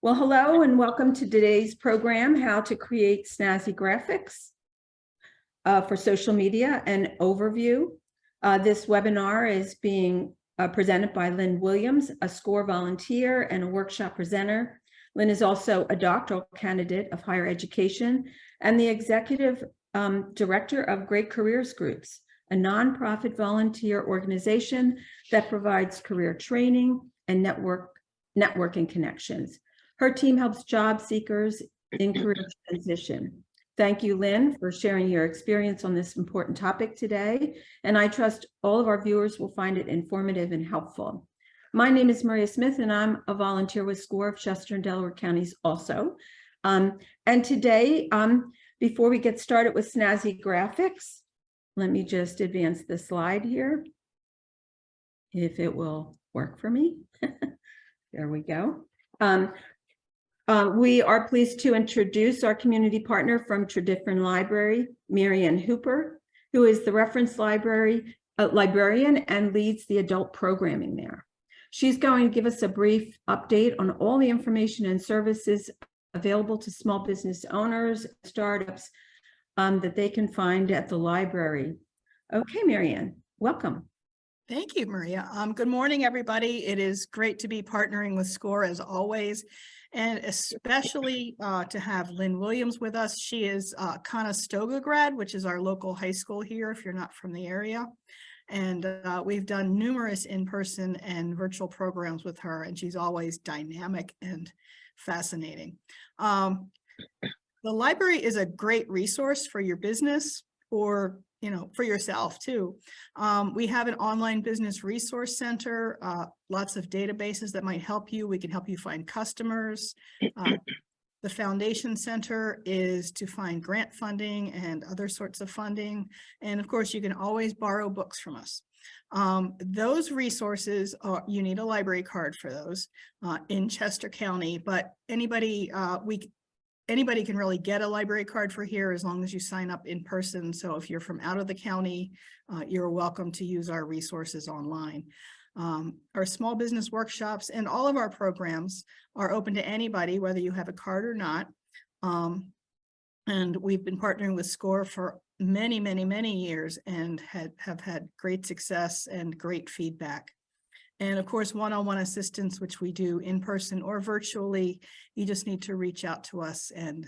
Well, hello and welcome to today's program, How to Create Snazzy Graphics for Social Media, an overview. This webinar is being presented by Lynn Williams, a SCORE volunteer and a workshop presenter. Lynn is also a doctoral candidate of higher education and the executive director of Great Careers Groups, a nonprofit volunteer organization that provides career training and networking connections. Her team helps job seekers in career transition. Thank you, Lynn, for sharing your experience on this important topic today. And I trust all of our viewers will find it informative and helpful. My name is Maria Smith, and I'm a volunteer with SCORE of Chester and Delaware counties also. And today, before we get started with Snazzy Graphics, let me just advance the slide here, if it will work for me. There we go. We are pleased to introduce our community partner from Tredyffrin Library, Marianne Hooper, who is the reference librarian and leads the adult programming there. She's going to give us a brief update on all the information and services available to small business owners, startups that they can find at the library. Okay, Marianne, welcome. Thank you, Maria. Good morning, everybody. It is great to be partnering with SCORE as always, and especially to have Lynn Williams with us. She is Conestoga grad, which is our local high school here if you're not from the area. And we've done numerous in-person and virtual programs with her, and she's always dynamic and fascinating. The library is a great resource for your business or for yourself too. We have an online business resource center, lots of databases that might help you. We can help you find customers. The Foundation Center is to find grant funding and other sorts of funding. And of course, you can always borrow books from us. Those resources, you need a library card for those in Chester County, but anybody can really get a library card for here as long as you sign up in person. So if you're from out of the county, you're welcome to use our resources online. Our small business workshops and all of our programs are open to anybody, whether you have a card or not. And we've been partnering with SCORE for many, many, many years and have had great success and great feedback. And of course, one-on-one assistance, which we do in person or virtually. You just need to reach out to us and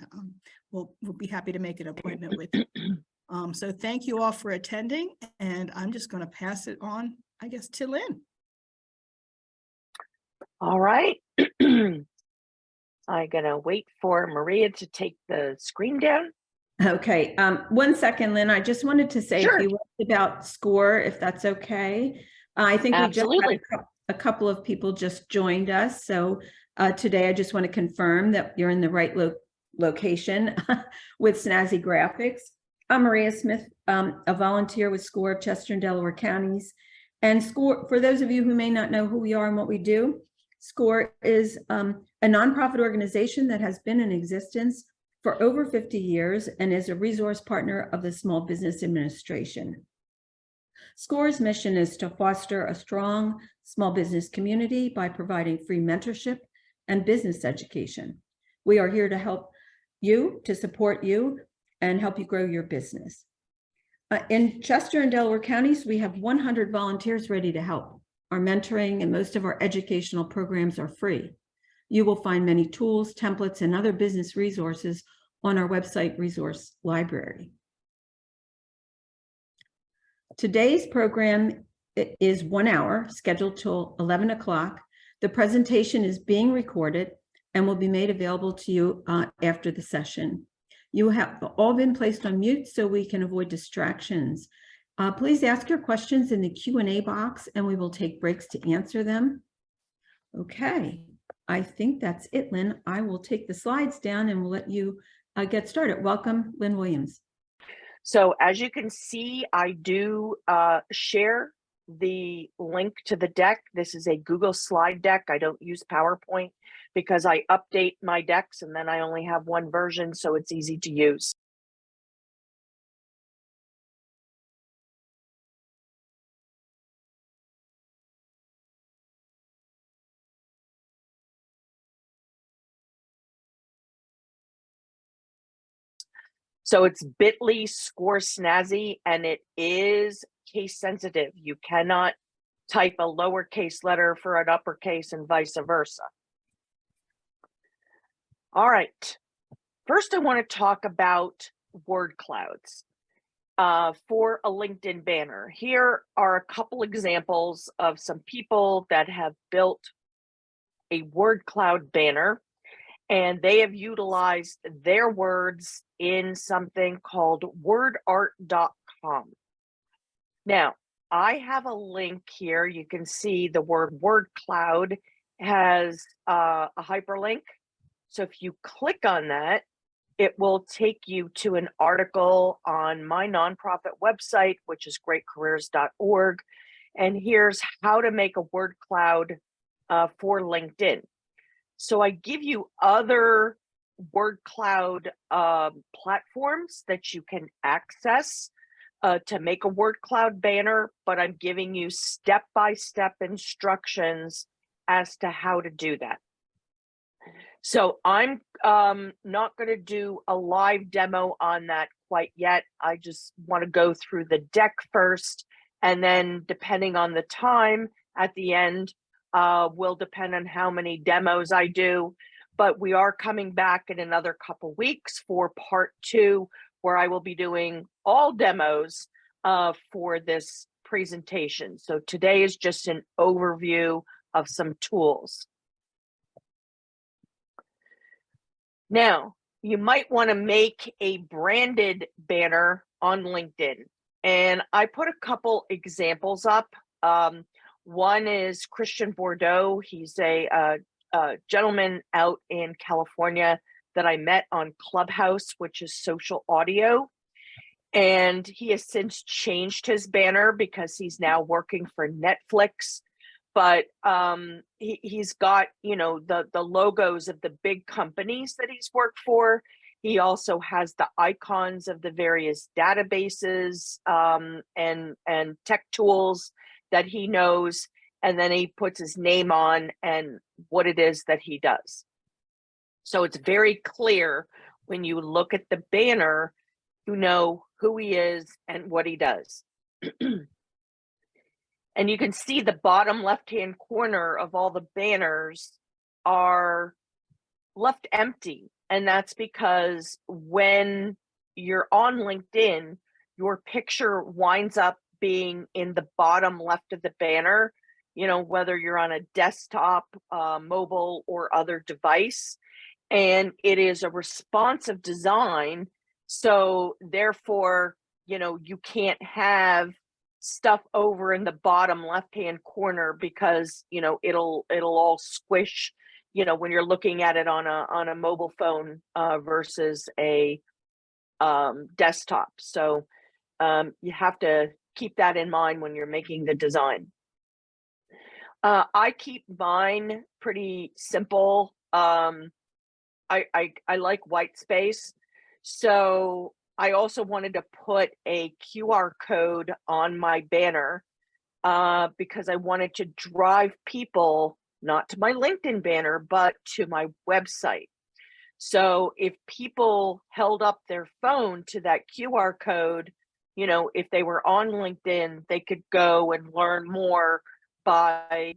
we'll be happy to make an appointment with you. So thank you all for attending, and I'm just going to pass it on, I guess, to Lynn. All right. I'm going to wait for Maria to take the screen down. Okay, 1 second, Lynn. I just wanted to say Sure. a few words about SCORE, if that's okay. I think Absolutely. we just had a couple of people just joined us. So today I just want to confirm that you're in the right location with Snazzy Graphics. I'm Maria Smith, a volunteer with SCORE of Chester and Delaware counties. And SCORE, for those of you who may not know who we are and what we do, SCORE is a nonprofit organization that has been in existence for over 50 years and is a resource partner of the Small Business Administration. SCORE's mission is to foster a strong small business community by providing free mentorship and business education. We are here to help you, to support you, and help you grow your business. In Chester and Delaware counties, we have 100 volunteers ready to help. Our mentoring and most of our educational programs are free. You will find many tools, templates, and other business resources on our website resource library. Today's program is 1 hour, scheduled till 11 o'clock. The presentation is being recorded and will be made available to you after the session. You have all been placed on mute so we can avoid distractions. Please ask your questions in the Q&A box and we will take breaks to answer them. Okay, I think that's it, Lynn. I will take the slides down and we'll let you get started. Welcome, Lynn Williams. So as you can see, I do share the link to the deck. This is a Google slide deck. I don't use PowerPoint because I update my decks and then I only have one version, so it's easy to use. So it's bit.ly score Snazzy, and it is case sensitive. You cannot type a lowercase letter for an uppercase and vice versa. All right. First, I want to talk about word clouds for a LinkedIn banner. Here are a couple examples of some people that have built a word cloud banner, and they have utilized their words in something called wordart.com. Now, I have a link here. You can see the word cloud has a hyperlink. So if you click on that, it will take you to an article on my nonprofit website, which is greatcareers.org. And here's how to make a word cloud for LinkedIn. So I give you other word cloud platforms that you can access to make a word cloud banner, but I'm giving you step-by-step instructions as to how to do that. So I'm not going to do a live demo on that quite yet. I just want to go through the deck first, and then depending on the time at the end, will depend on how many demos I do. But we are coming back in another couple weeks for part 2, where I will be doing all demos for this presentation. So today is just an overview of some tools. Now, you might want to make a branded banner on LinkedIn. And I put a couple examples up. One is Christian Bordeaux. He's a gentleman out in California that I met on Clubhouse, which is social audio. And he has since changed his banner because he's now working for Netflix. But he's got, you know, the logos of the big companies that he's worked for. He also has the icons of the various databases and tech tools that he knows. And then he puts his name on and what it is that he does. So it's very clear when you look at the banner, you know who he is and what he does. And you can see the bottom left-hand corner of all the banners are left empty. And that's because when you're on LinkedIn, your picture winds up being in the bottom left of the banner, you know, whether you're on a desktop, mobile, or other device. And it is a responsive design. So therefore, you know, you can't have stuff over in the bottom left-hand corner because, you know, it'll all squish, you know, when you're looking at it on a mobile phone versus a desktop. So you have to keep that in mind when you're making the design. I keep mine pretty simple. I like white space. So I also wanted to put a QR code on my banner because I wanted to drive people not to my LinkedIn banner, but to my website. So if people held up their phone to that QR code, you know, if they were on LinkedIn, they could go and learn more by,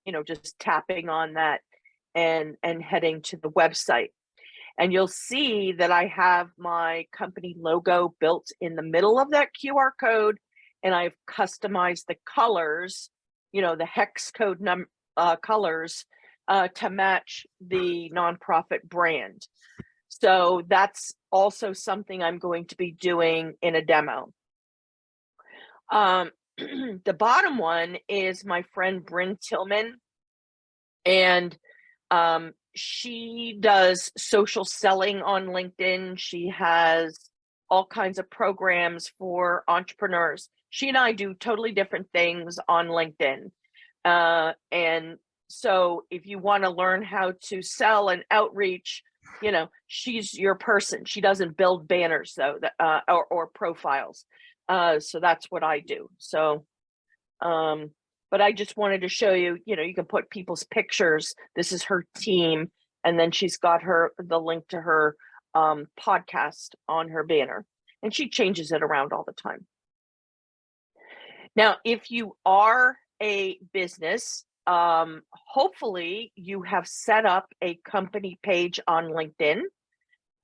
you know, just tapping on that and heading to the website. And you'll see that I have my company logo built in the middle of that QR code, and I've customized the colors, you know, the hex code colors to match the nonprofit brand. So that's also something I'm going to be doing in a demo. The bottom one is my friend Bryn Tillman, and she does social selling on LinkedIn. She has all kinds of programs for entrepreneurs. She and I do totally different things on LinkedIn. And so if you want to learn how to sell and outreach, you know, she's your person. She doesn't build banners though, or profiles. So that's what I do. So, but I just wanted to show you, you know, you can put people's pictures. This is her team. And then she's got the link to her podcast on her banner, and she changes it around all the time. Now, if you are a business, hopefully you have set up a company page on LinkedIn.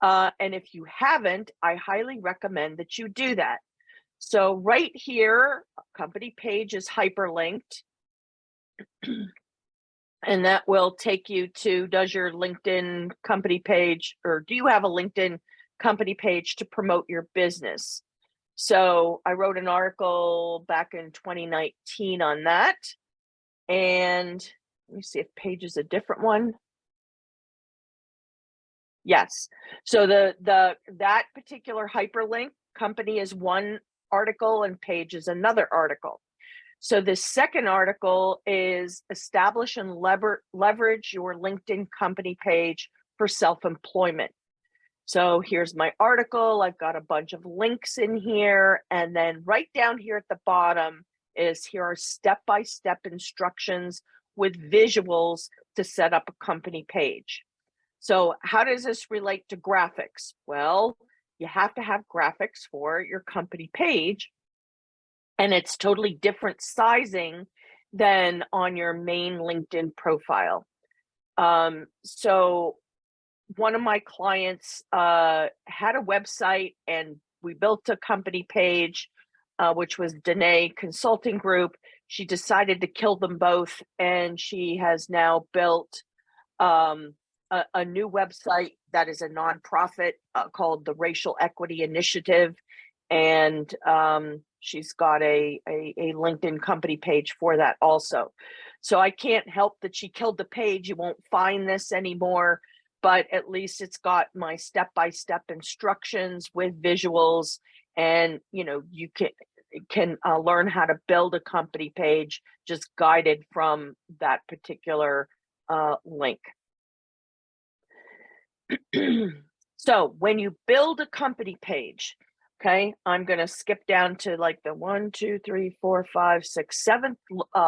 And if you haven't, I highly recommend that you do that. So right here, company page is hyperlinked. And that will take you to, does your LinkedIn company page, or do you have a LinkedIn company page to promote your business? So I wrote an article back in 2019 on that. And let me see if page is a different one. Yes. So that particular hyperlink company is one article and page is another article. So the second article is establish and leverage your LinkedIn company page for self-employment. So here's my article. I've got a bunch of links in here. And then right down here at the bottom is here are step-by-step instructions with visuals to set up a company page. So how does this relate to graphics? Well, you have to have graphics for your company page, and it's totally different sizing than on your main LinkedIn profile. So one of my clients had a website, and we built a company page, which was Danae Consulting Group. She decided to kill them both, and she has now built a new website that is a nonprofit called the Racial Equity Initiative. And she's got a LinkedIn company page for that also. So I can't help that she killed the page. You won't find this anymore, but at least it's got my step-by-step instructions with visuals, and you can learn how to build a company page just guided from that particular link. So when you build a company page, okay, I'm going to skip down to like the 1, 2, 3, 4, 5, 6, 7th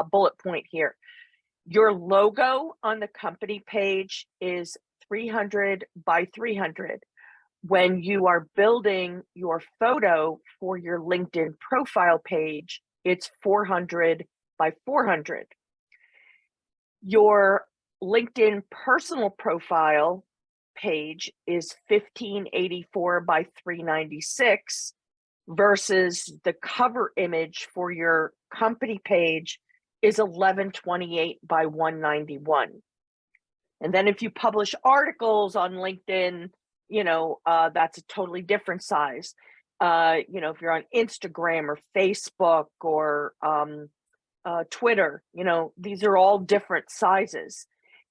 bullet point here. Your logo on the company page is 300 by 300. When you are building your photo for your LinkedIn profile page, it's 400 by 400. Your LinkedIn personal profile page is 1584 by 396 versus the cover image for your company page is 1128 by 191. And then if you publish articles on LinkedIn, that's a totally different size. If you're on Instagram or Facebook or Twitter, these are all different sizes.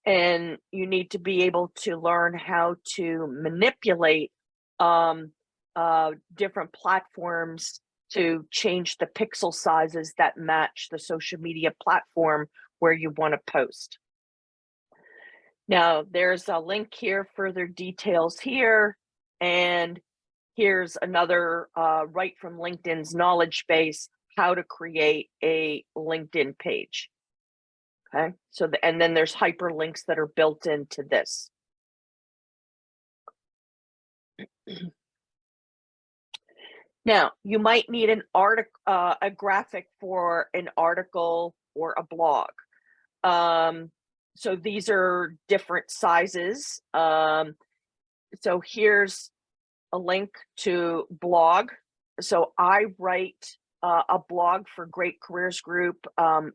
And you need to be able to learn how to manipulate different platforms to change the pixel sizes that match the social media platform where you want to post. Now, there's a link here, further details here, and here's another right from LinkedIn's knowledge base, how to create a LinkedIn page. Okay, so and then there's hyperlinks that are built into this. Now, you might need an article, a graphic for an article or a blog. So these are different sizes. So here's a link to blog. So I write a blog for Great Careers Group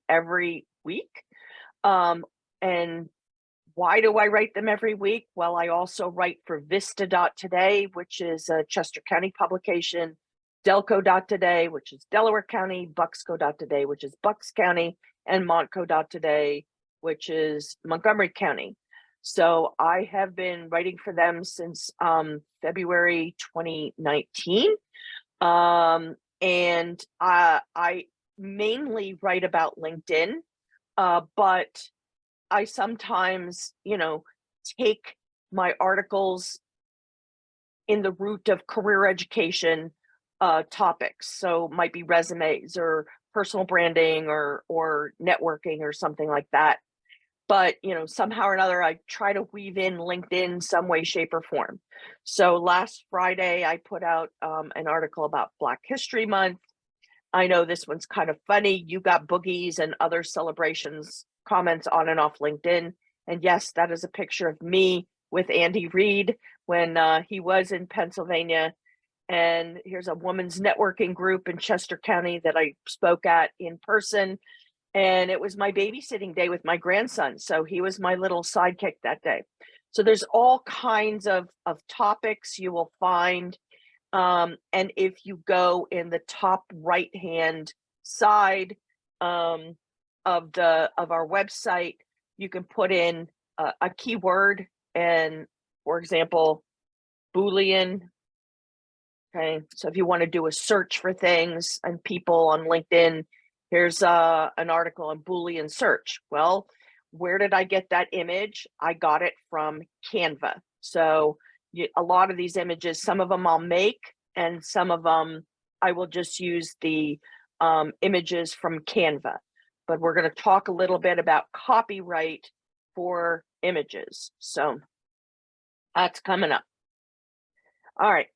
every week. And why do I write them every week? Well, I also write for Vista.today, which is a Chester County publication, Delco.today, which is Delaware County, Bucksco.today, which is Bucks County, and Montco.today, which is Montgomery County. So I have been writing for them since February 2019. And I mainly write about LinkedIn, but I sometimes, take my articles in the route of career education topics. So might be resumes or personal branding or networking or something like that. but somehow or another, I try to weave in LinkedIn some way, shape, or form. So last Friday, I put out an article about Black History Month. I know this one's kind of funny. You got boogies and other celebrations comments on and off LinkedIn. And yes, that is a picture of me with Andy Reid when he was in Pennsylvania. And here's a women's networking group in Chester County that I spoke at in person. And it was my babysitting day with my grandson. So he was my little sidekick that day. So there's all kinds of topics you will find. And if you go in the top right hand side of our website, you can put in a keyword, and for example, Boolean. Okay, so if you want to do a search for things and people on LinkedIn, here's an article on Boolean search. Well, where did I get that image? I got it from Canva. So a lot of these images, some of them I'll make, and some of them I will just use the images from Canva. But we're going to talk a little bit about copyright for images. So that's coming up. All right.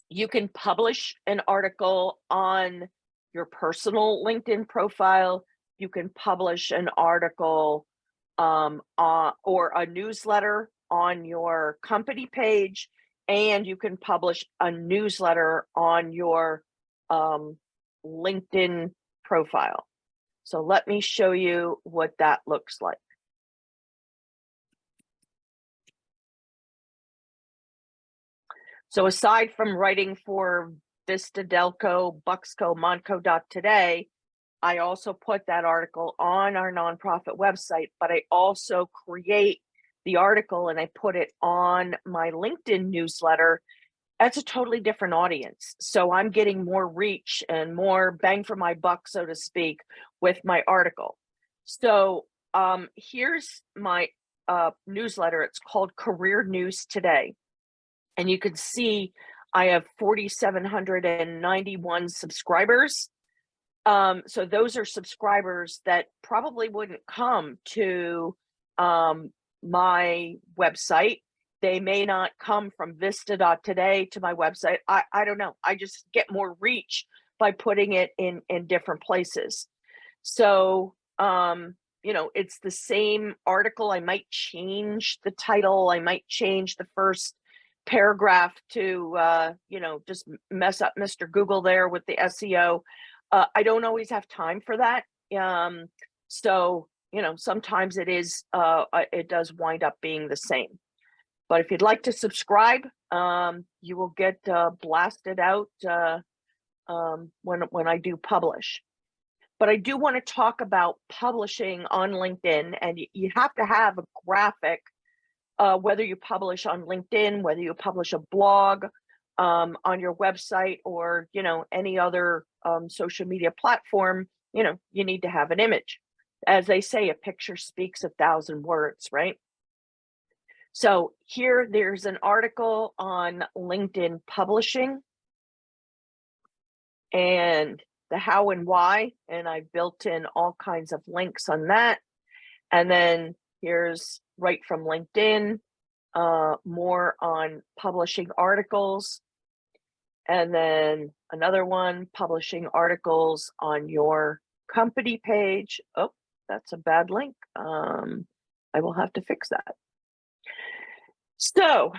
You can publish an article on your personal LinkedIn profile. You can publish an article or a newsletter on your company page, and you can publish a newsletter on your LinkedIn profile. So let me show you what that looks like. So aside from writing for Vista, Delco, Bucksco, Montco.today, I also put that article on our nonprofit website, but I also create the article and I put it on my LinkedIn newsletter. That's a totally different audience. So I'm getting more reach and more bang for my buck, so to speak, with my article. So here's my newsletter. It's called Career News Today. And you can see I have 4,791 subscribers. So those are subscribers that probably wouldn't come to my website. They may not come from Vista.today to my website. I don't know. I just get more reach by putting it in different places. So, it's the same article. I might change the title. I might change the first paragraph to, just mess up Mr. Google there with the SEO. I don't always have time for that. So, sometimes it does wind up being the same. But if you'd like to subscribe, you will get blasted out when I do publish. But I do want to talk about publishing on LinkedIn, and you have to have a graphic, whether you publish on LinkedIn, whether you publish a blog on your website, or any other social media platform. You need to have an image. As they say, a picture speaks 1,000 words, right? So here, there's an article on LinkedIn publishing and the how and why, and I built in all kinds of links on that. And then here's right from LinkedIn, more on publishing articles. And then another one, publishing articles on your company page. Oh, that's a bad link. I will have to fix that. So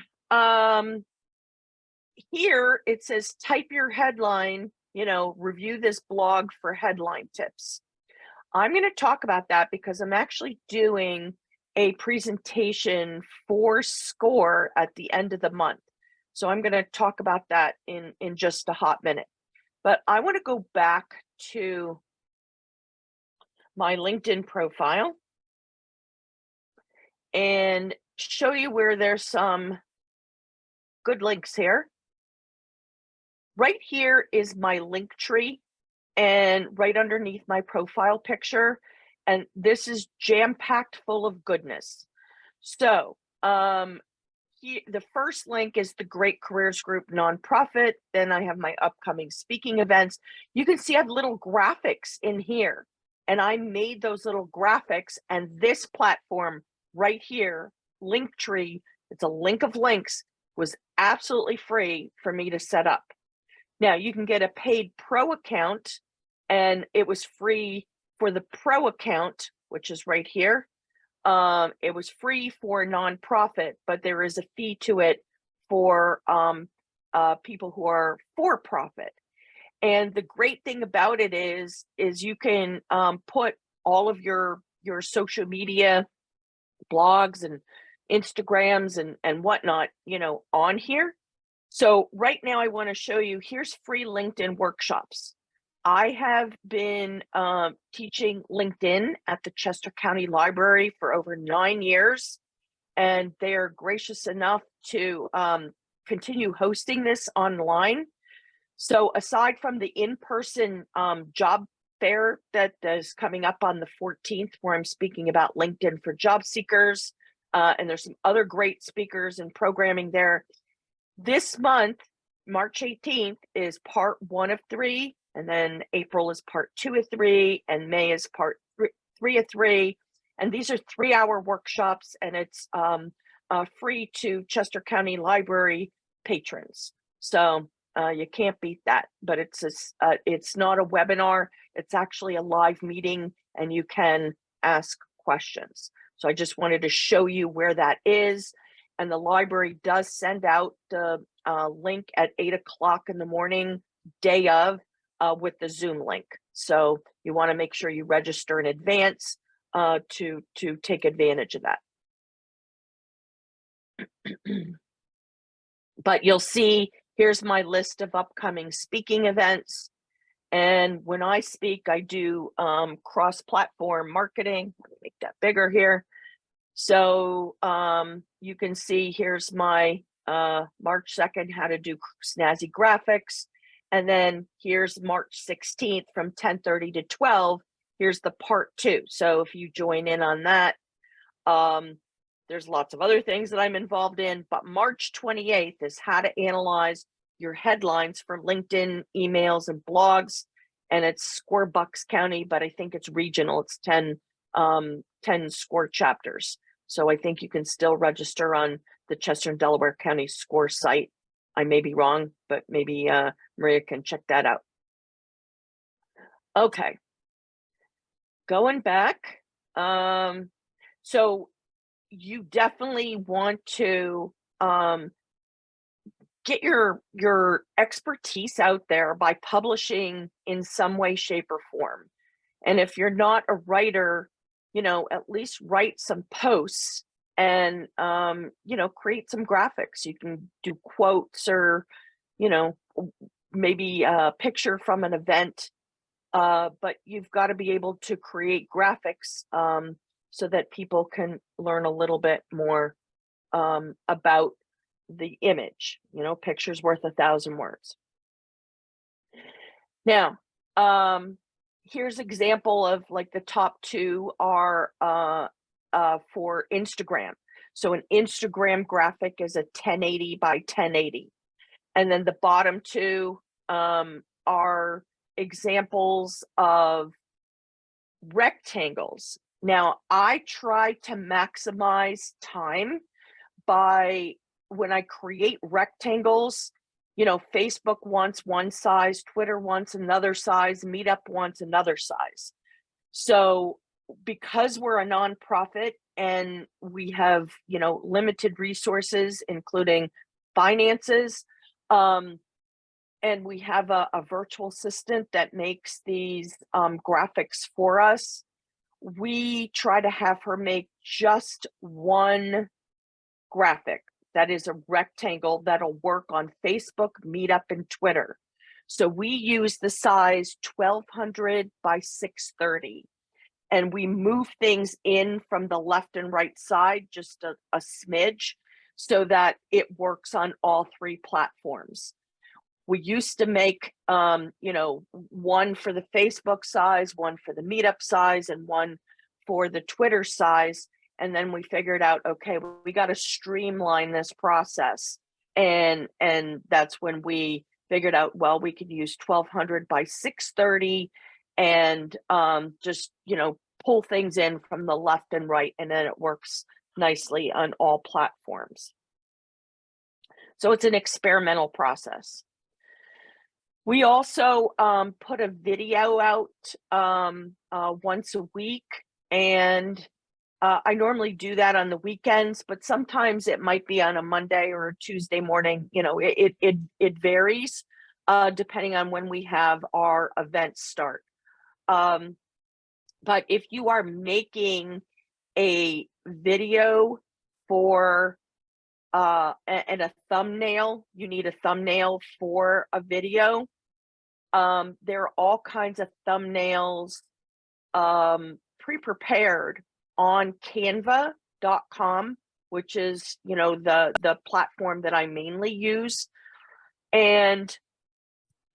here it says, type your headline, review this blog for headline tips. I'm going to talk about that because I'm actually doing a presentation for SCORE at the end of the month. So I'm going to talk about that in just a hot minute. But I want to go back to my LinkedIn profile and show you where there's some good links here. Right here is my link tree, and right underneath my profile picture, and this is jam-packed full of goodness. So the first link is the Great Careers Group nonprofit. Then I have my upcoming speaking events. You can see I have little graphics in here. and I made those little graphics, and this platform right here, Linktree, it's a link of links, was absolutely free for me to set up. Now you can get a paid pro account, and it was free for the pro account, which is right here. It was free for a nonprofit, but there is a fee to it for people who are for profit. And the great thing about it is you can put all of your social media blogs and Instagrams and whatnot, you know, on here. So right now I want to show you, here's free LinkedIn workshops. I have been teaching LinkedIn at the Chester County Library for over 9 years, and they are gracious enough to continue hosting this online. So aside from the in-person job fair that is coming up on the 14th, where I'm speaking about LinkedIn for job seekers, and there's some other great speakers and programming there. This month, March 18th, is part 1 of 3, and then April is part 2 of 3, and May is part 3 of 3. And these are 3-hour workshops, and it's free to Chester County Library patrons. So you can't beat that, but it's not a webinar. It's actually a live meeting, and you can ask questions. So I just wanted to show you where that is. And the library does send out the link at 8 o'clock in the morning, day of, with the Zoom link. So you want to make sure you register in advance to take advantage of that. But you'll see, here's my list of upcoming speaking events. And when I speak, I do cross-platform marketing. Let me make that bigger here. So you can see, here's my March 2nd, how to do snazzy graphics. And then here's March 16th from 10:30 to 12. Here's the part 2. So if you join in on that, there's lots of other things that I'm involved in, but March 28th is how to analyze your headlines for LinkedIn emails and blogs. And it's SCORE Bucks County, but I think it's regional. It's 10 SCORE chapters. So I think you can still register on the Chester and Delaware County SCORE site. I may be wrong, but maybe Maria can check that out. Okay, going back. So you definitely want to get your expertise out there by publishing in some way, shape, or form. And if you're not a writer, you know, at least write some posts and you know, create some graphics. You can do quotes, or you know, maybe a picture from an event, but you've got to be able to create graphics so that people can learn a little bit more about the image. You know, picture's worth 1,000 words. Now, here's example of, like, the top 2 are for Instagram. So an Instagram graphic is a 1080 by 1080. And then the bottom 2 are examples of rectangles. Now, I try to maximize time by, when I create rectangles, you know, Facebook wants one size, Twitter wants another size, Meetup wants another size. So because we're a nonprofit and we have, you know, limited resources, including finances, and we have a virtual assistant that makes these graphics for us, we try to have her make just one graphic that is a rectangle that'll work on Facebook, Meetup, and Twitter. So we use the size 1200 by 630, and we move things in from the left and right side just a smidge so that it works on all 3 platforms. We used to make, you know, one for the Facebook size, one for the Meetup size, and one for the Twitter size. And then we figured out, okay, we got to streamline this process. And that's when we figured out, well, we could use 1200 by 630 and just, pull things in from the left and right, and then it works nicely on all platforms. So it's an experimental process. We also put a video out once a week, and I normally do that on the weekends, but sometimes it might be on a Monday or a Tuesday morning. It varies depending on when we have our events start. But if you are making a video for and a thumbnail, you need a thumbnail for a video. There are all kinds of thumbnails pre-prepared on canva.com, which is, the platform that I mainly use. And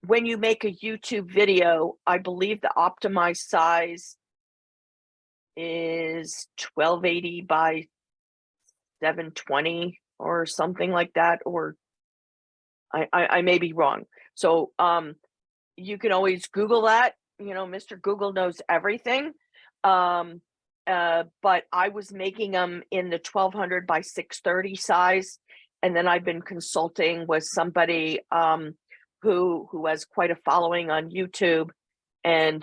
when you make a YouTube video, I believe the optimized size is 1280 by 720 or something like that, or I may be wrong. So you can always Google that. Mr. Google knows everything. But I was making them in the 1200 by 630 size, and then I've been consulting with somebody who has quite a following on YouTube, and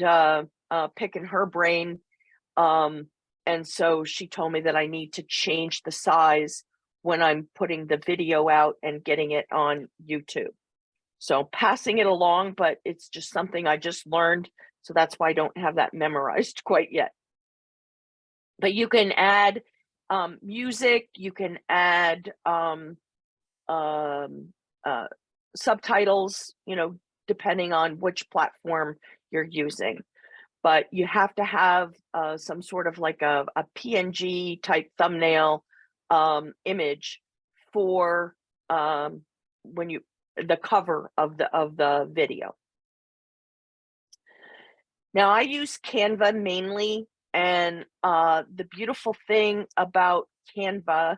picking her brain. And so she told me that I need to change the size when I'm putting the video out and getting it on YouTube. So passing it along, but it's just something I just learned. So that's why I don't have that memorized quite yet. But you can add music, you can add subtitles, depending on which platform you're using. But you have to have some sort of like a PNG type thumbnail image for the cover of the video. Now I use Canva mainly, and the beautiful thing about Canva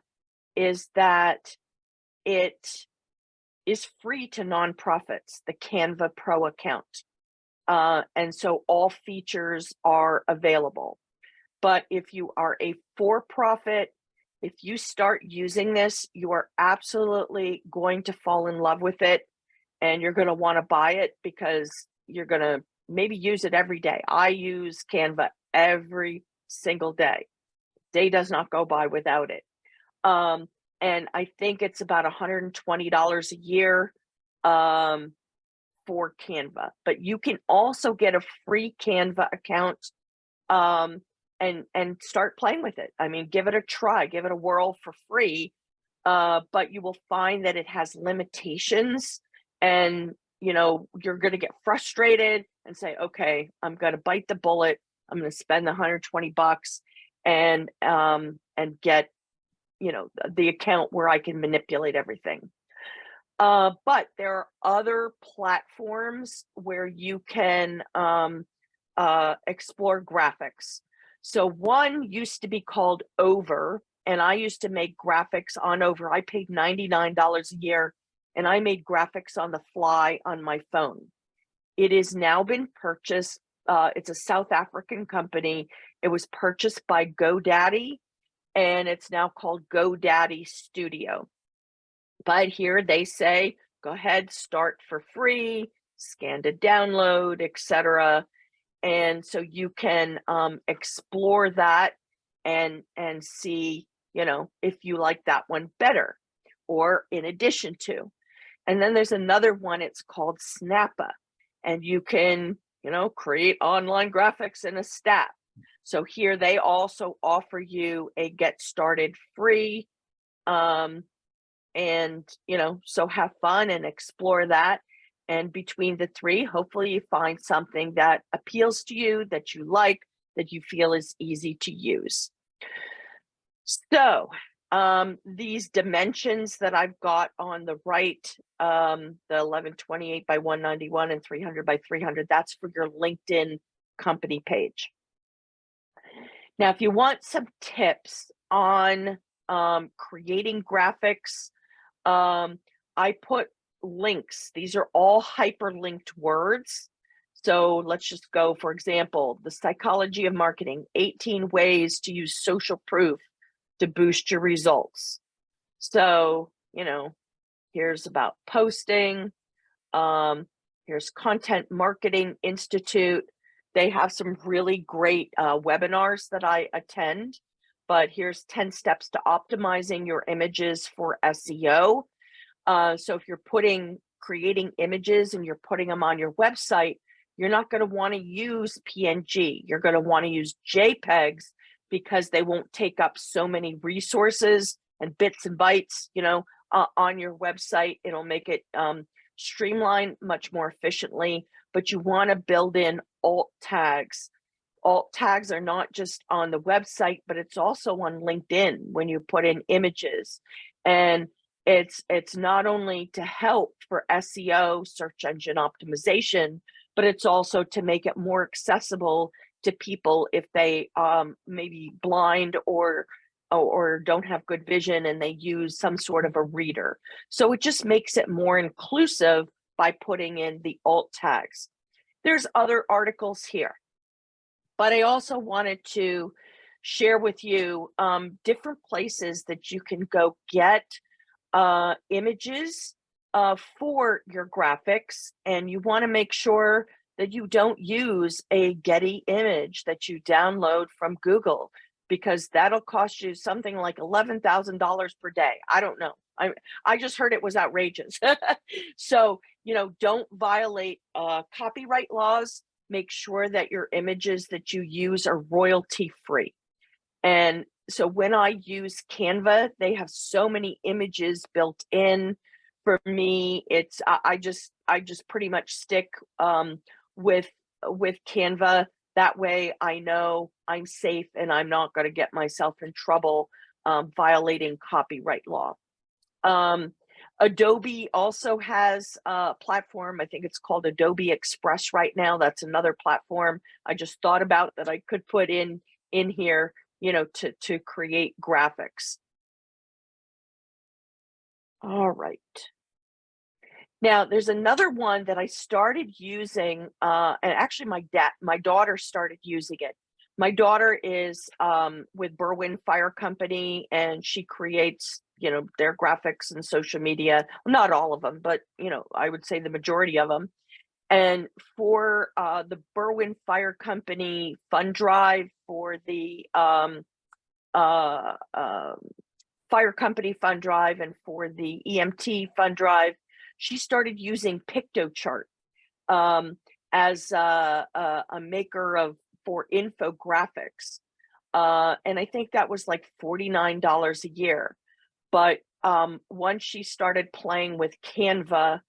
is that it is free to nonprofits, the Canva Pro account. And so all features are available. But if you are a for-profit, if you start using this, you are absolutely going to fall in love with it, and you're going to want to buy it because you're going to maybe use it every day. I use Canva every single day. Day does not go by without it. And I think it's about $120 a year for Canva, but you can also get a free Canva account and start playing with it. I mean, give it a try, give it a whirl for free, but you will find that it has limitations, and you're going to get frustrated and say, okay, I'm going to bite the bullet. I'm going to spend the $120 and get the account where I can manipulate everything. But there are other platforms where you can explore graphics. So one used to be called Over, and I used to make graphics on Over. I paid $99 a year, and I made graphics on the fly on my phone. It has now been purchased. It's a South African company. It was purchased by GoDaddy, and it's now called GoDaddy Studio. But here they say, go ahead, start for free, scan to download, etc. And so you can explore that and see, if you like that one better or in addition to. And then there's another one, it's called Snappa, and you can, create online graphics in a snap. So here they also offer you a get started free, and so have fun and explore that. And between the three, hopefully you find something that appeals to you, that you like, that you feel is easy to use. So these dimensions that I've got on the right, the 1128 by 191 and 300 by 300, that's for your LinkedIn company page. Now, if you want some tips on creating graphics, I put links. These are all hyperlinked words. So let's just go, for example, the psychology of marketing, 18 ways to use social proof to boost your results. So, here's about posting. Here's Content Marketing Institute. They have some really great webinars that I attend, but here's 10 steps to optimizing your images for SEO. So if you're creating images and you're putting them on your website, you're not going to want to use PNG. You're going to want to use JPEGs because they won't take up so many resources and bits and bytes, on your website. It'll make it streamline much more efficiently, but you want to build in alt tags. Alt tags are not just on the website, but it's also on LinkedIn when you put in images. And it's not only to help for SEO, search engine optimization, but it's also to make it more accessible to people if they may be blind or don't have good vision and they use some sort of a reader. So it just makes it more inclusive by putting in the alt tags. There's other articles here, but I also wanted to share with you different places that you can go get images for your graphics, and you want to make sure that you don't use a Getty image that you download from Google, because that'll cost you something like $11,000 per day. I don't know. I just heard it was outrageous. So, don't violate copyright laws. Make sure that your images that you use are royalty free. And so when I use Canva, they have so many images built in. For me, it's I just pretty much stick with Canva. That way I know I'm safe and I'm not going to get myself in trouble violating copyright law. Adobe also has a platform. I think it's called Adobe Express right now. That's another platform I just thought about that I could put in here, to create graphics. All right. Now, there's another one that I started using, and actually my daughter started using it. My daughter is with Berwyn Fire Company, and she creates, their graphics and social media. Not all of them, but, I would say the majority of them. And for the Berwyn Fire Company fund drive, for the Fire Company fund drive, and for the EMT fund drive, she started using Pictochart as a maker for infographics. And I think that was like $49 a year. But once she started playing with Canva,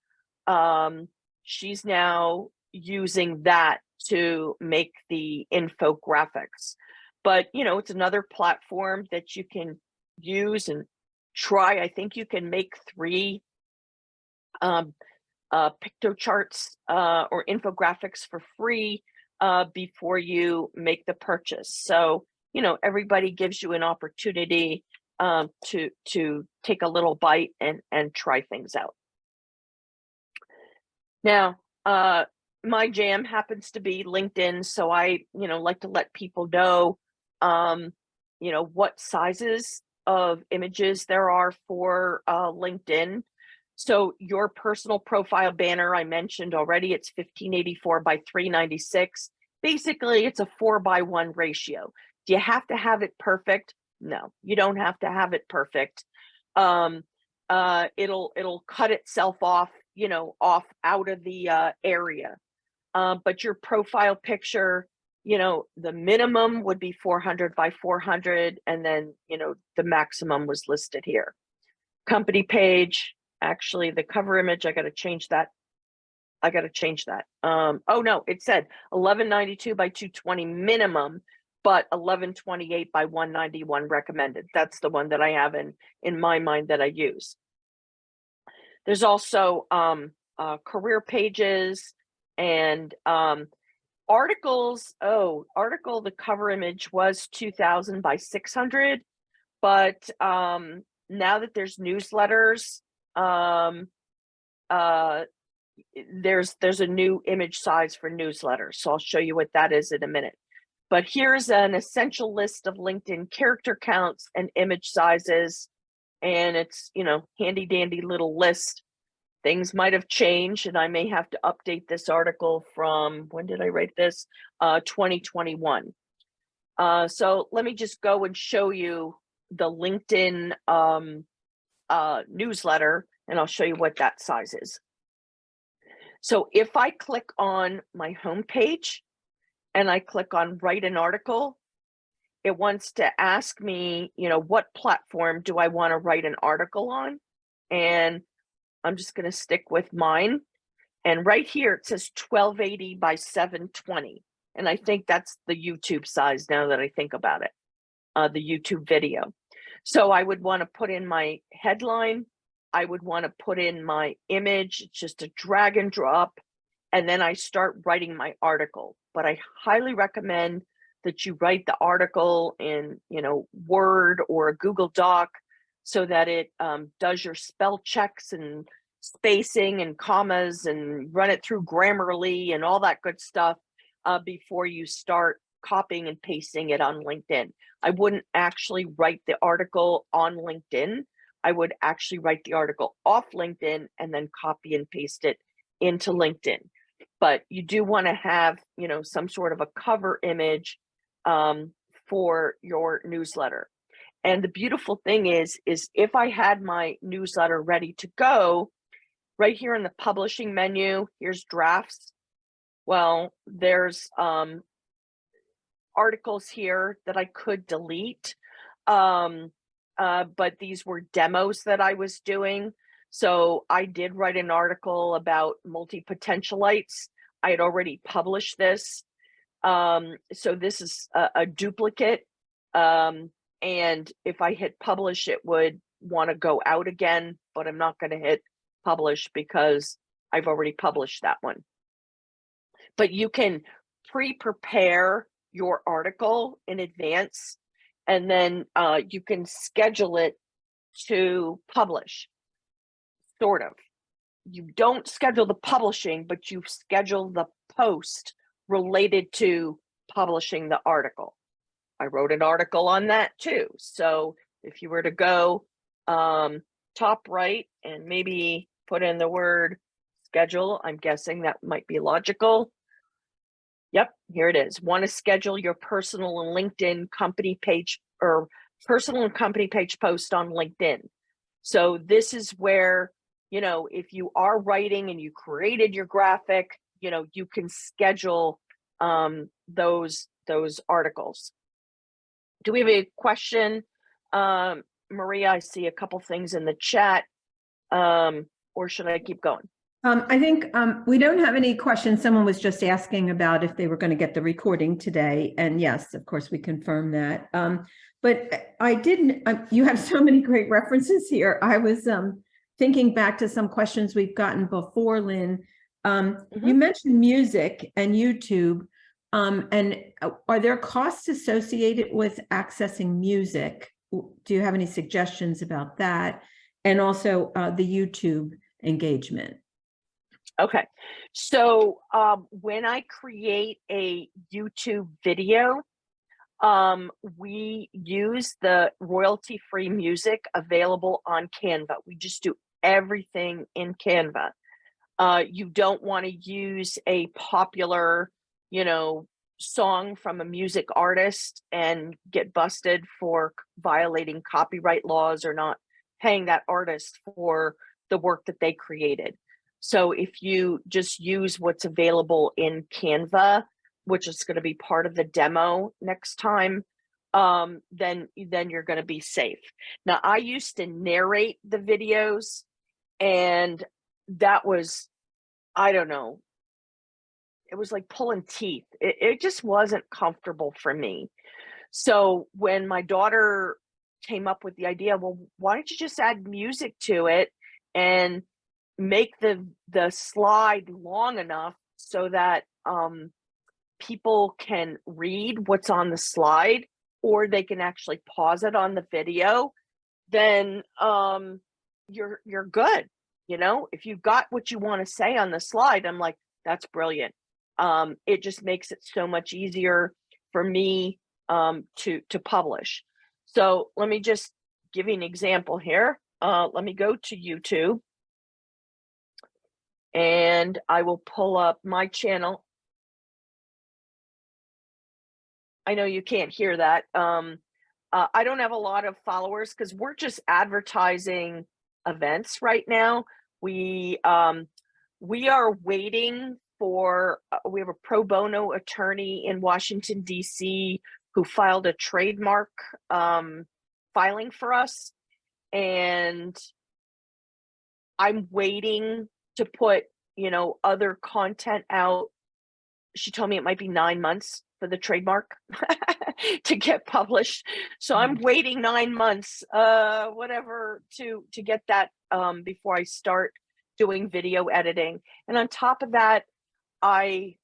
she's now using that to make the infographics. But, it's another platform that you can use and try. I think you can make 3 Pictocharts or infographics for free before you make the purchase. So, everybody gives you an opportunity to take a little bite and try things out. Now, my jam happens to be LinkedIn, so I, like to let people know, what sizes of images there are for LinkedIn. So your personal profile banner, I mentioned already, it's 1584 by 396. Basically, it's a 4:1 ratio. Do you have to have it perfect? No, you don't have to have it perfect. It'll cut itself off, out of the area. But your profile picture, the minimum would be 400 by 400, and then, the maximum was listed here. Company page, actually the cover image, I got to change that. Oh no, it said 1192 by 220 minimum, but 1128 by 191 recommended. That's the one that I have in my mind that I use. There's also career pages and articles. The cover image was 2000 by 600, but now that there's newsletters, there's a new image size for newsletters. So I'll show you what that is in a minute. But here's an essential list of LinkedIn character counts and image sizes. And it's, handy dandy little list. Things might have changed, and I may have to update this article from, when did I write this? 2021. So let me just go and show you the LinkedIn newsletter, and I'll show you what that size is. So if I click on my homepage and I click on write an article, it wants to ask me, what platform do I want to write an article on? And I'm just going to stick with mine. And right here, it says 1280 by 720. And I think that's the YouTube size now that I think about it, the YouTube video. So I would want to put in my headline. I would want to put in my image. It's just a drag and drop. And then I start writing my article. But I highly recommend that you write the article in, Word or a Google Doc so that it does your spell checks and spacing and commas and run it through Grammarly and all that good stuff before you start copying and pasting it on LinkedIn. I wouldn't actually write the article on LinkedIn. I would actually write the article off LinkedIn and then copy and paste it into LinkedIn. But you do want to have, some sort of a cover image for your newsletter. And the beautiful thing is if I had my newsletter ready to go, right here in the publishing menu, here's drafts. Well, there's articles here that I could delete. But these were demos that I was doing. So I did write an article about multi-potentialites. I had already published this. So this is a duplicate. And if I hit publish, it would want to go out again, but I'm not going to hit publish because I've already published that one. But you can pre-prepare your article in advance, and then you can schedule it to publish, sort of. You don't schedule the publishing, but you schedule the post related to publishing the article. I wrote an article on that too. So if you were to go top right and maybe put in the word schedule, I'm guessing that might be logical. Yep, here it is. Want to schedule your personal and LinkedIn company page or personal and company page post on LinkedIn. So this is where, if you are writing and you created your graphic, you can schedule those articles. Do we have a question? Maria, I see a couple things in the chat. Or should I keep going? I think we don't have any questions. Someone was just asking about if they were going to get the recording today. And yes, of course, we confirm that. But I didn't, you have so many great references here. I was thinking back to some questions we've gotten before, Lynn. You mentioned music and YouTube. And are there costs associated with accessing music? Do you have any suggestions about that? And also the YouTube engagement? Okay, so when I create a YouTube video, we use the royalty-free music available on Canva. We just do everything in Canva. You don't want to use a popular, song from a music artist and get busted for violating copyright laws or not paying that artist for the work that they created. So if you just use what's available in Canva, which is going to be part of the demo next time, then you're going to be safe. Now, I used to narrate the videos, and that was, I don't know, it was like pulling teeth. It just wasn't comfortable for me. So when my daughter came up with the idea, well, why don't you just add music to it and make the slide long enough so that people can read what's on the slide, or they can actually pause it on the video, then you're good. you know, if you got what you want to say on the slide, I'm like, that's brilliant. It just makes it so much easier for me to publish. So let me just give you an example here. Let me go to YouTube and I will pull up my channel. I know you can't hear that. I don't have a lot of followers because we're just advertising events right now. We are waiting for, we have a pro bono attorney in Washington, D.C. who filed a trademark filing for us. And I'm waiting to put, you know, other content out. She told me it might be 9 months for the trademark to get published. So I'm waiting 9 months, whatever, to get that before I start doing video editing. And on top of that, I'm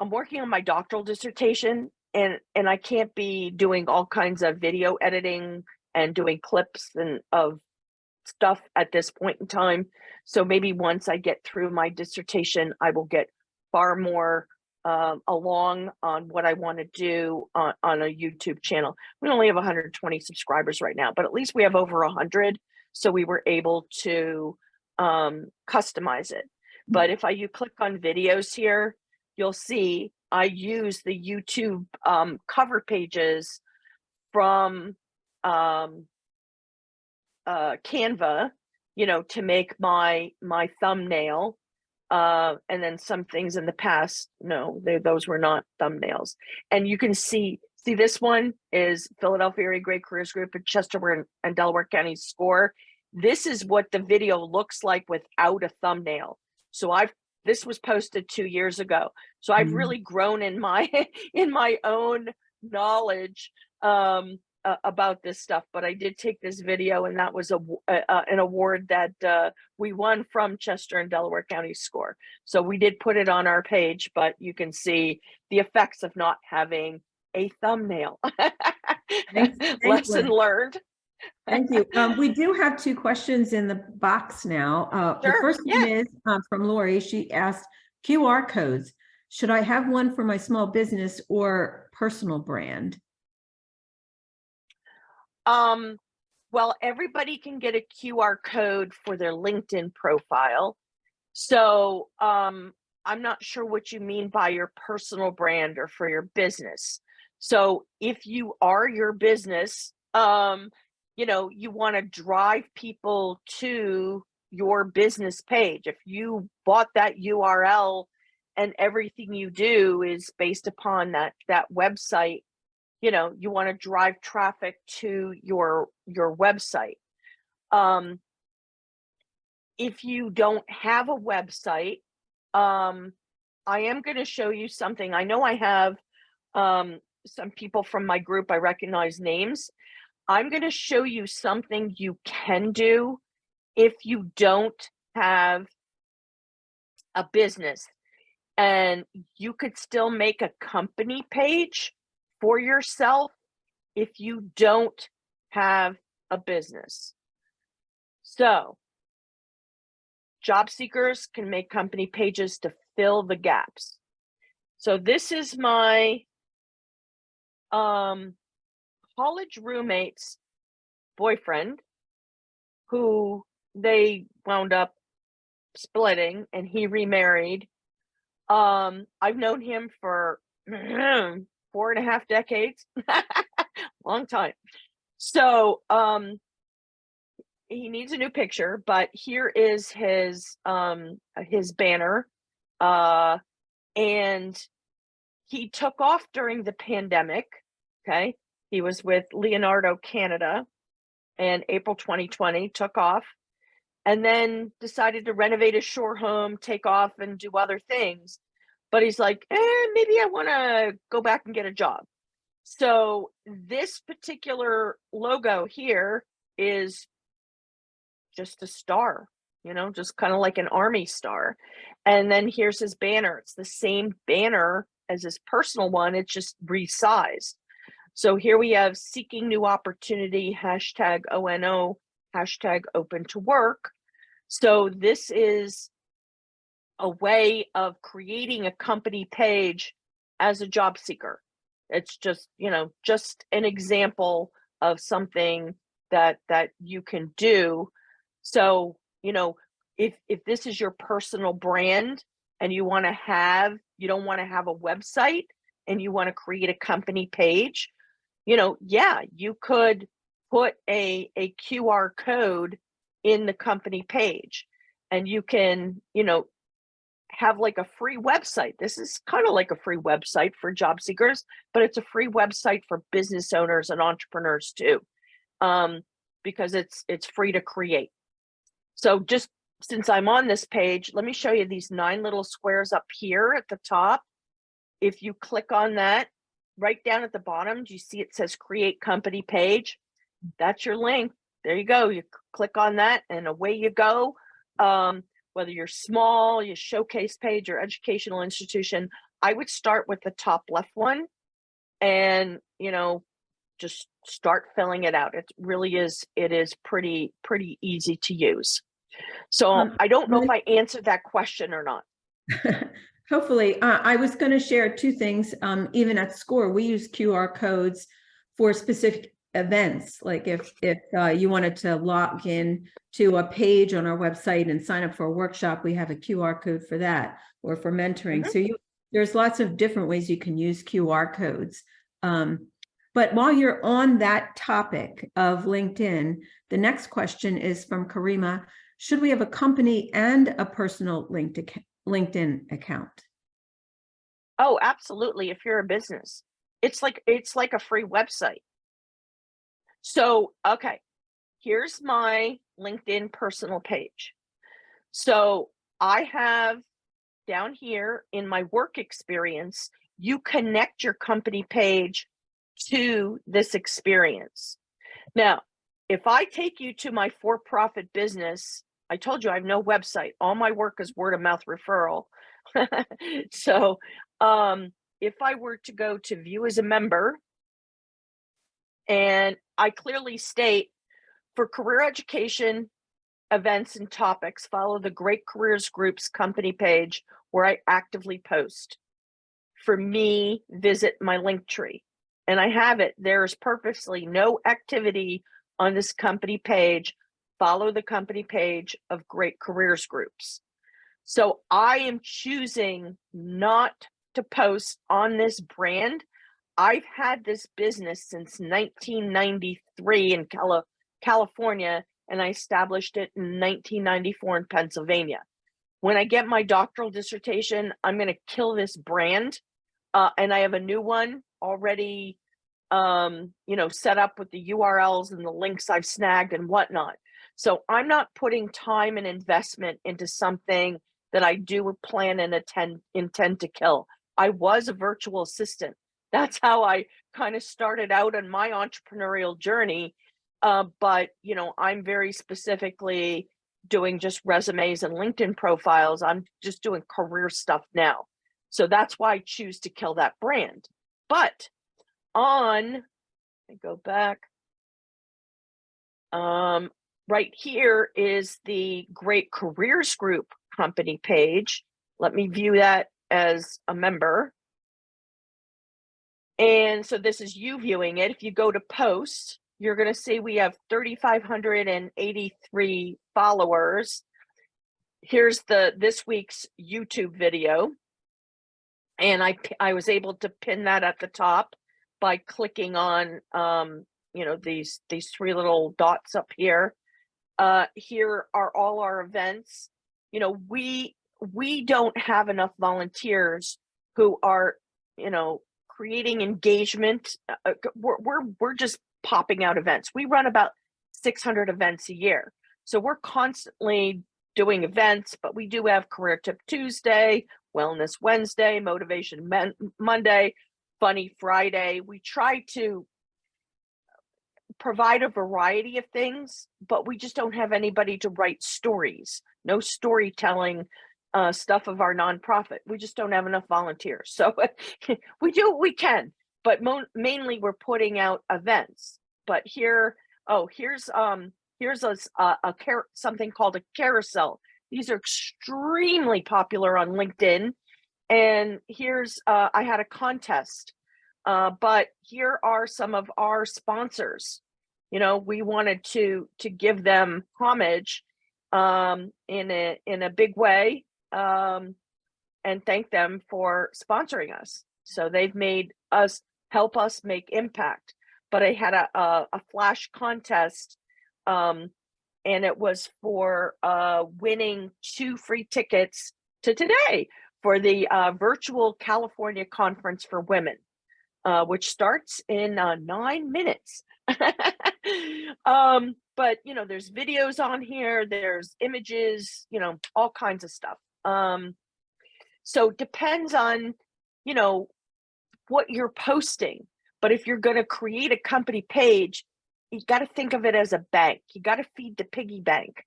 working on my doctoral dissertation, and I can't be doing all kinds of video editing and doing clips and of stuff at this point in time. So maybe once I get through my dissertation, I will get far more along on what I want to do on a YouTube channel. We only have 120 subscribers right now, but at least we have over 100. So we were able to customize it. But if you click on videos here, you'll see I use the YouTube cover pages from Canva, you know, to make my thumbnail. And then some things in the past, no, those were not thumbnails. And you can see this one is Philadelphia Area Great Careers Group at Chester and Delaware County score. This is what the video looks like without a thumbnail. So this was posted 2 years ago. So I've really grown in my own knowledge about this stuff. But I did take this video, and that was an award that we won from Chester and Delaware County score. So we did put it on our page, but you can see the effects of not having a thumbnail. Lesson learned. Thank you. We do have 2 questions in the box now. The first one is from Lori. She asked, QR codes. Should I have one for my small business or personal brand? Well, everybody can get a QR code for their LinkedIn profile. So I'm not sure what you mean by your personal brand or for your business. So if you are your business, you know, you want to drive people to your business page. If you bought that URL and everything you do is based upon that website, you know, you want to drive traffic to your website. If you don't have a website, I am going to show you something. I know I have some people from my group, I recognize names. I'm going to show you something you can do if you don't have a business, and you could still make a company page for yourself if you don't have a business. So job seekers can make company pages to fill the gaps. So this is my college roommate's boyfriend, who they wound up splitting, and he remarried. I've known him for 4.5 decades, long time. So he needs a new picture, but here is his banner, and he took off during the pandemic. Okay, he was with Leonardo Canada, and April 2020 took off, and then decided to renovate his shore home, take off, and do other things. But he's like, maybe I want to go back and get a job. So this particular logo here is just a star, you know, just kind of like an army star. And then here's his banner. It's the same banner as his personal one. It's just resized. So here we have seeking new opportunity, hashtag ONO hashtag open to work. So this is a way of creating a company page as a job seeker. It's just, just an example of something that you can do. So, if this is your personal brand and you don't want to have a website and you want to create a company page, you could put a QR code in the company page, and you can, have like a free website. This is kind of like a free website for job seekers, but it's a free website for business owners and entrepreneurs too, because it's free to create. So just since I'm on this page, let me show you these 9 little squares up here at the top. If you click on that, right down at the bottom, do you see it says create company page? That's your link. There you go. You click on that and away you go. Whether you're small, your showcase page or educational institution, I would start with the top left one and, just start filling it out. It really is, pretty easy to use. So I don't know if I answered that question or not. Hopefully, I was going to share 2 things. Even at SCORE, we use QR codes for specific events. Like if you wanted to log in to a page on our website and sign up for a workshop, we have a QR code for that, or for mentoring. So there's lots of different ways you can use QR codes. But while you're on that topic of LinkedIn, the next question is from Karima. Should we have a company and a personal LinkedIn account? Oh, absolutely. If you're a business, it's like a free website. So, okay, here's my LinkedIn personal page. So I have down here in my work experience, you connect your company page to this experience. Now, if I take you to my for-profit business, I told you I have no website. All my work is word of mouth referral. So if I were to go to view as a member, and I clearly state for career education, events and topics, follow the Great Careers Group's company page where I actively post. For me, visit my link tree. And I have it. There's purposely no activity on this company page. Follow the company page of Great Careers Groups. So I am choosing not to post on this brand. I've had this business since 1993 in California, and I established it in 1994 in Pennsylvania. When I get my doctoral dissertation, I'm going to kill this brand. And I have a new one already, set up with the URLs and the links I've snagged and whatnot. So I'm not putting time and investment into something that I do plan and intend to kill. I was a virtual assistant. That's how I kind of started out on my entrepreneurial journey. But, I'm very specifically doing just resumes and LinkedIn profiles. I'm just doing career stuff now. So that's why I choose to kill that brand. But I go back. Right here is the Great Careers Group company page. Let me view that as a member. And so this is you viewing it. If you go to post, you're going to see we have 3,583 followers. Here's this week's YouTube video. And I was able to pin that at the top by clicking on, these 3 little dots up here. Here are all our events. We don't have enough volunteers who are, creating engagement. We're just popping out events. We run about 600 events a year. So we're constantly doing events, but we do have Career Tip Tuesday, Wellness Wednesday, Motivation Monday, Funny Friday. We try to provide a variety of things, but we just don't have anybody to write stories. No storytelling stuff of our nonprofit. We just don't have enough volunteers. So we do what we can, but mainly we're putting out events. But here's here's something called a carousel. These are extremely popular on LinkedIn. And here's, I had a contest, but here are some of our sponsors. You know, we wanted to give them homage in a big way, and thank them for sponsoring us. So they've made us, help us make impact. But I had a flash contest, and it was for winning 2 free tickets to today for the virtual California Conference for Women, which starts in 9 minutes. But you know, there's videos on here, there's images, you know, all kinds of stuff. So it depends on, you know, what you're posting. But if you're going to create a company page, you got to think of it as a bank. You got to feed the piggy bank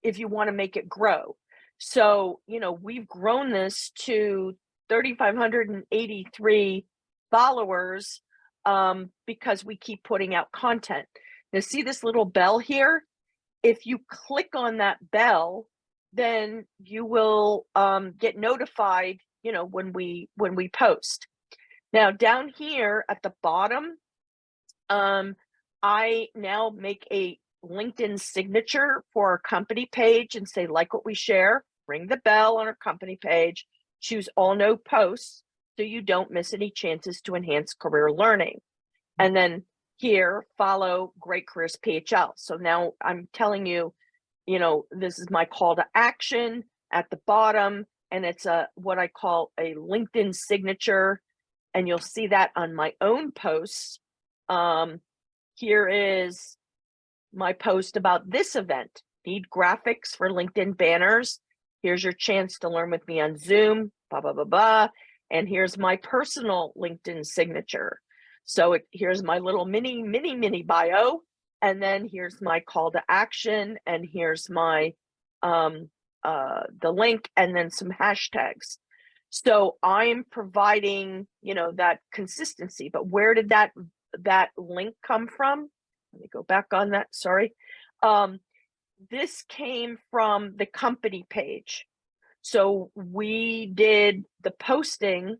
if you want to make it grow. So, you know, we've grown this to 3,583 followers because we keep putting out content. Now, see this little bell here? If you click on that bell, then you will get notified, you know, when we post. Now, down here at the bottom, I now make a LinkedIn signature for our company page and say, like what we share, ring the bell on our company page, choose all no posts so you don't miss any chances to enhance career learning. And then here, follow Great Careers PHL. So now I'm telling you, you know, this is my call to action at the bottom, and it's what I call a LinkedIn signature, and you'll see that on my own posts. Here is my post about this event. Need graphics for LinkedIn banners? Here's your chance to learn with me on Zoom, blah, blah, blah, blah. And here's my personal LinkedIn signature. So here's my little mini bio. And then here's my call to action. And here's my, the link, and then some hashtags. So I'm providing, you know, that consistency. But where did that link come from? Let me go back on that, sorry. This came from the company page. So we did the posting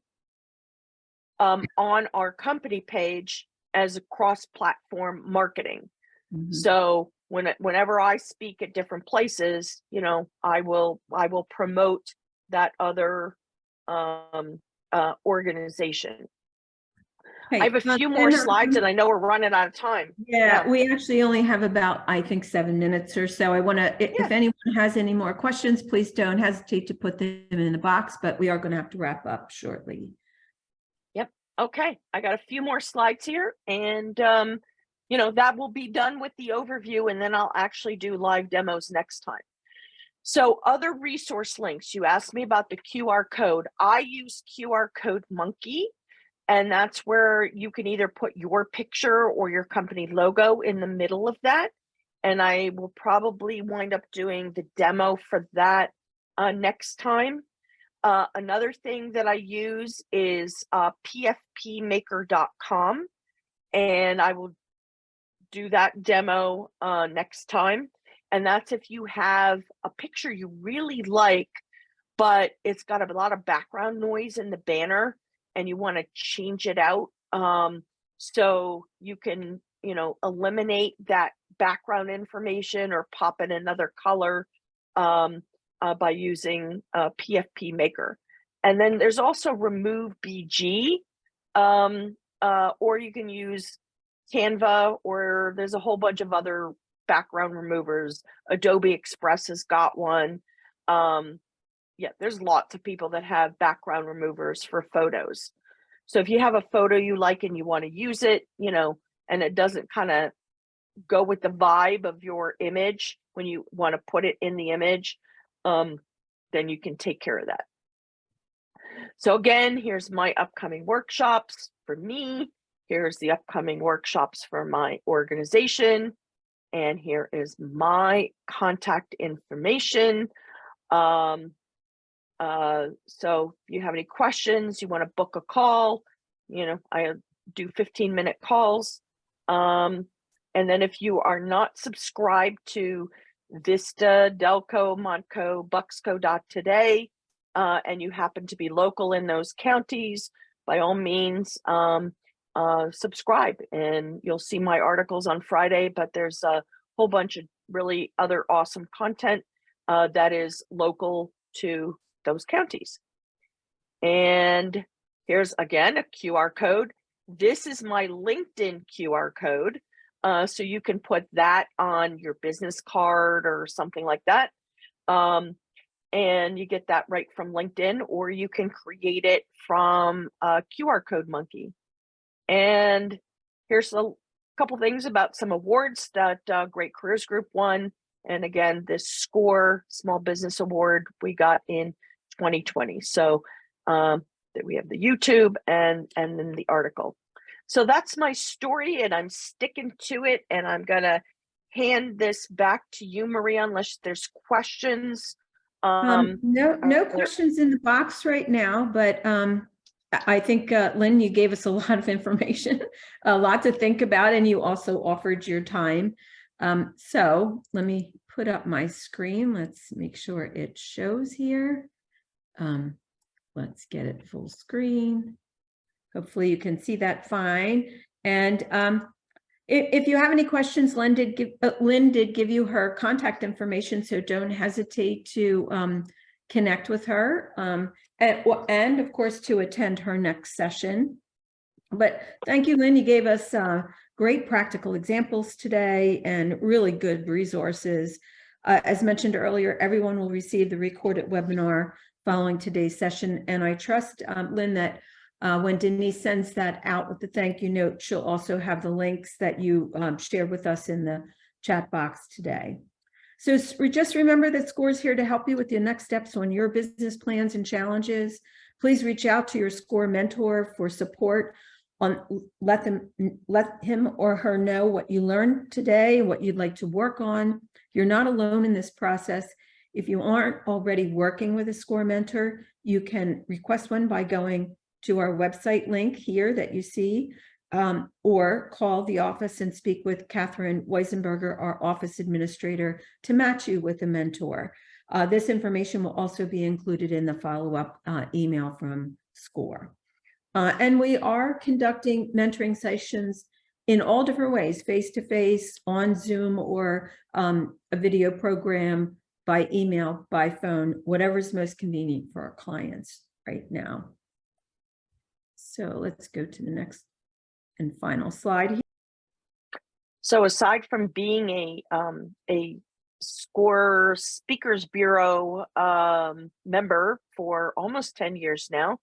on our company page as a cross-platform marketing. Mm-hmm. So whenever I speak at different places, you know, I will promote that other organization. Okay. I have a few more slides, and I know we're running out of time. Yeah, we actually only have about, I think, 7 minutes or so. I want to, if anyone has any more questions, please don't hesitate to put them in the box, but we are going to have to wrap up shortly. Yep. Okay. I got a few more slides here, and, you know, that will be done with the overview, and then I'll actually do live demos next time. So other resource links, you asked me about the QR code. I use QR Code Monkey. And that's where you can either put your picture or your company logo in the middle of that. And I will probably wind up doing the demo for that next time. Another thing that I use is pfpmaker.com. And I will do that demo next time. And that's if you have a picture you really like, but it's got a lot of background noise in the banner, and you want to change it out, so you can, you know, eliminate that background information or pop in another color by using PFP Maker. And then there's also Remove BG, or you can use Canva, or there's a whole bunch of other background removers. Adobe Express has got one. Yeah, there's lots of people that have background removers for photos. So if you have a photo you like and you want to use it, you know, and it doesn't kind of go with the vibe of your image when you want to put it in the image, then you can take care of that. So again, here's my upcoming workshops for me. Here's the upcoming workshops for my organization. And here is my contact information. So if you have any questions, you want to book a call, you know, I do 15-minute calls. And then if you are not subscribed to Vista, Delco, Montco, Bucksco.today, and you happen to be local in those counties, by all means, subscribe, and you'll see my articles on Friday, but there's a whole bunch of really other awesome content that is local to those counties. And here's again a QR code. This is my LinkedIn QR code. So you can put that on your business card or something like that. And you get that right from LinkedIn, or you can create it from QR Code Monkey. And here's a couple things about some awards that Great Careers Group won. And again, this SCORE Small Business Award we got in 2020. So that we have the YouTube and then the article. So that's my story, and I'm sticking to it. And I'm gonna hand this back to you, Maria, unless there's questions. No questions in the box right now, but I think, Lynn, you gave us a lot of information, a lot to think about, and you also offered your time. So let me put up my screen. Let's make sure it shows here. Let's get it full screen. Hopefully you can see that fine. And if you have any questions, Lynn did give you her contact information, so don't hesitate to connect with her and of course to attend her next session. But thank you, Lynn. You gave us great practical examples today and really good resources. As mentioned earlier, everyone will receive the recorded webinar following today's session. And I trust, Lynn, that when Denise sends that out with the thank you note, she'll also have the links that you shared with us in the chat box today. So just remember that SCORE is here to help you with your next steps on your business plans and challenges. Please reach out to your SCORE mentor for support. Let him or her know what you learned today, what you'd like to work on. You're not alone in this process. If you aren't already working with a SCORE mentor, you can request one by going to our website link here that you see, or call the office and speak with Catherine Weisenberger, our office administrator, to match you with a mentor. This information will also be included in the follow-up email from SCORE. And we are conducting mentoring sessions in all different ways, face-to-face, on Zoom, or a video program, by email, by phone, whatever is most convenient for our clients right now. So let's go to the next and final slide here. So aside from being a SCORE Speakers Bureau member for almost 10 years now,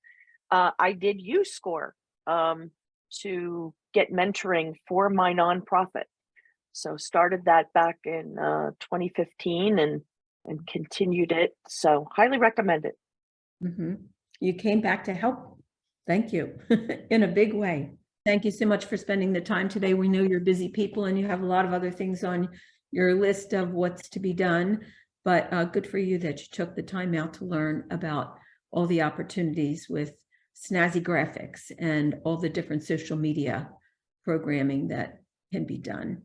I did use SCORE to get mentoring for my nonprofit. So started that back in 2015 and continued it. So highly recommend it. Mm-hmm. You came back to help. Thank you in a big way. Thank you so much for spending the time today. We know you're busy people and you have a lot of other things on your list of what's to be done, but good for you that you took the time out to learn about all the opportunities with Snazzy Graphics and all the different social media programming that can be done.